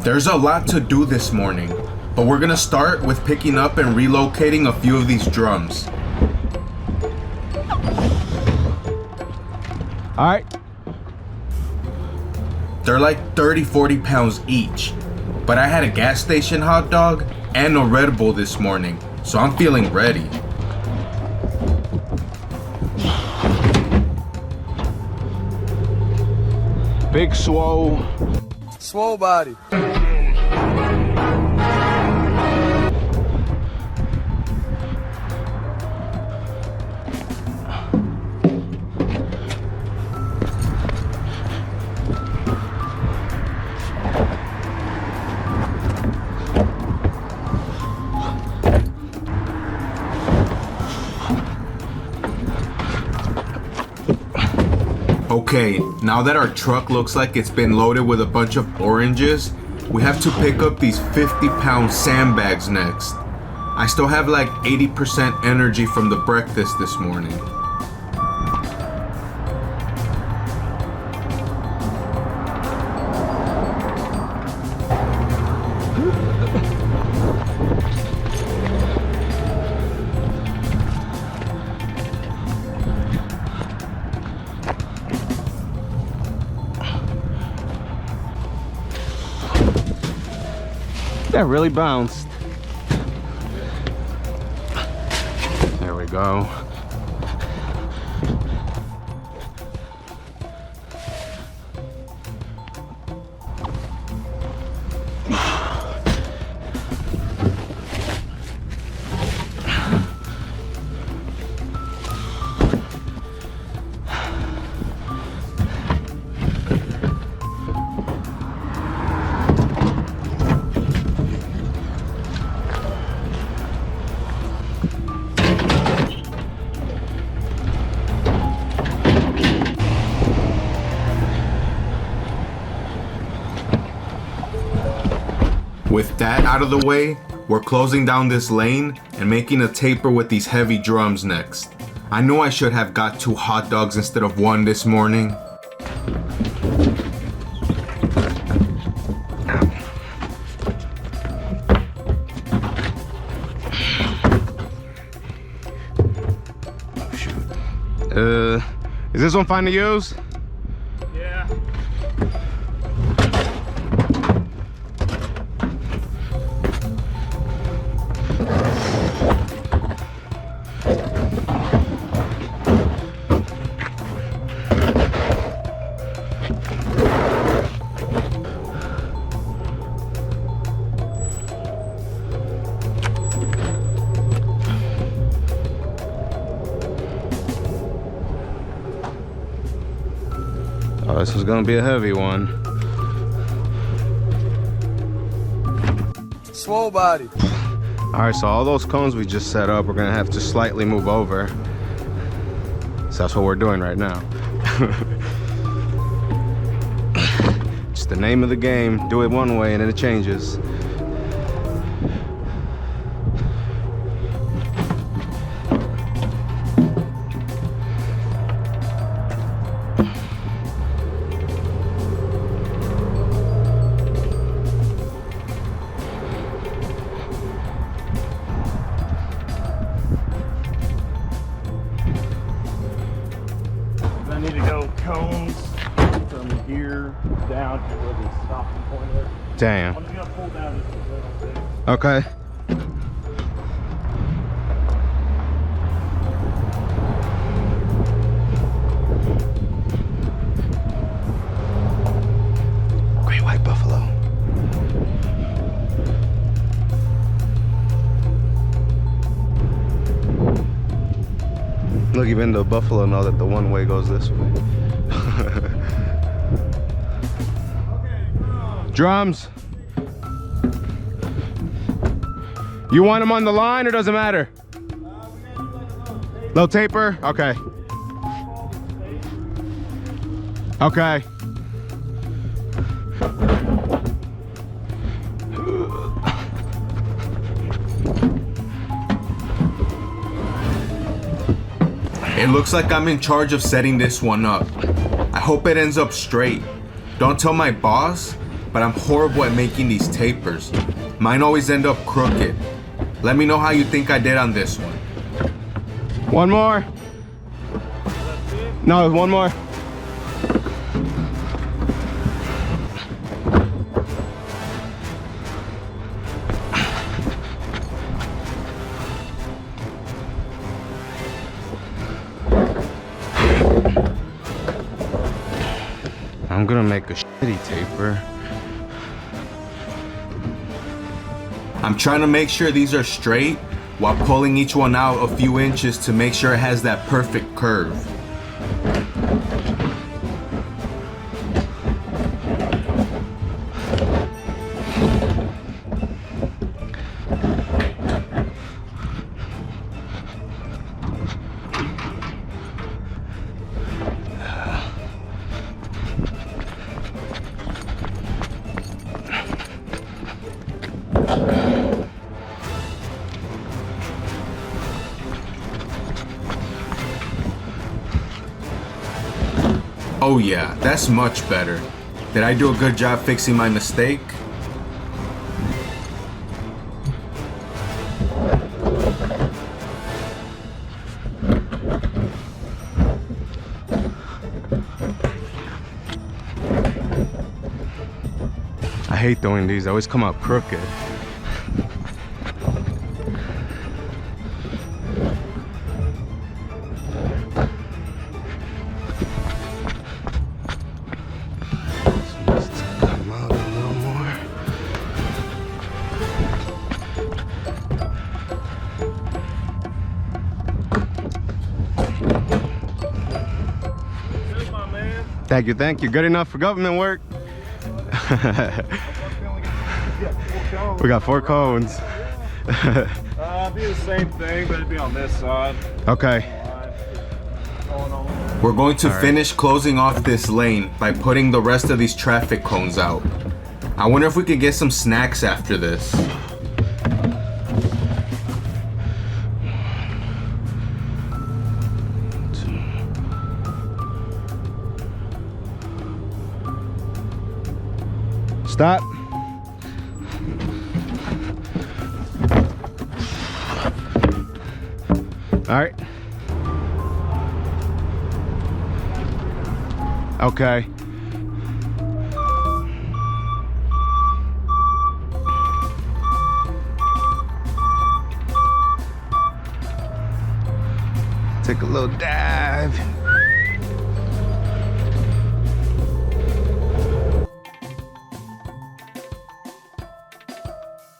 There's a lot to do this morning, but we're gonna start with picking up and relocating a few of these drums. All right. They're like 30-40 pounds each, but I had a gas station hot dog and a Red Bull this morning, so I'm feeling ready. Big swole. Swole body. Okay, now that our truck looks like it's been loaded with a bunch of oranges, we have to pick up these 50-pound sandbags next. I still have like 80% energy from the breakfast this morning. That really bounced. There we go. With that out of the way, we're closing down this lane and making a taper with these heavy drums next. I know I should have got 2 hot dogs instead of 1 this morning. Is this one fine to use? Yeah. Oh, this is gonna be a heavy one. Swole body. All right, so all those cones we just set up, we're gonna have to slightly move over. So that's what we're doing right now. It's the name of the game. Do it one way and then it changes. I need to go cones from here down to where the stopping point is. Damn. I'm just gonna pull down just a little bit. Okay. Great white buffalo. Look, even the buffalo know that the one way goes this way. Drums. You want them on the line or does it matter? Low taper? Okay. Okay. It looks like I'm in charge of setting this one up. I hope it ends up straight. Don't tell my boss, but I'm horrible at making these tapers. Mine always end up crooked. Let me know how you think I did on this one. One more. No, one more. I'm gonna make a shitty taper. I'm trying to make sure these are straight while pulling each one out a few inches to make sure it has that perfect curve. Oh yeah, that's much better. Did I do a good job fixing my mistake? I hate doing these, they always come out crooked. Come out a little more. Here's my man. Thank you. Good enough for government work. We got 4 cones. Be the same thing, but it'd be on this side. Okay. We're going to Alright. finish closing off this lane by putting the rest of these traffic cones out. I wonder if we could get some snacks after this. Stop. All right. Okay. Take a little dive.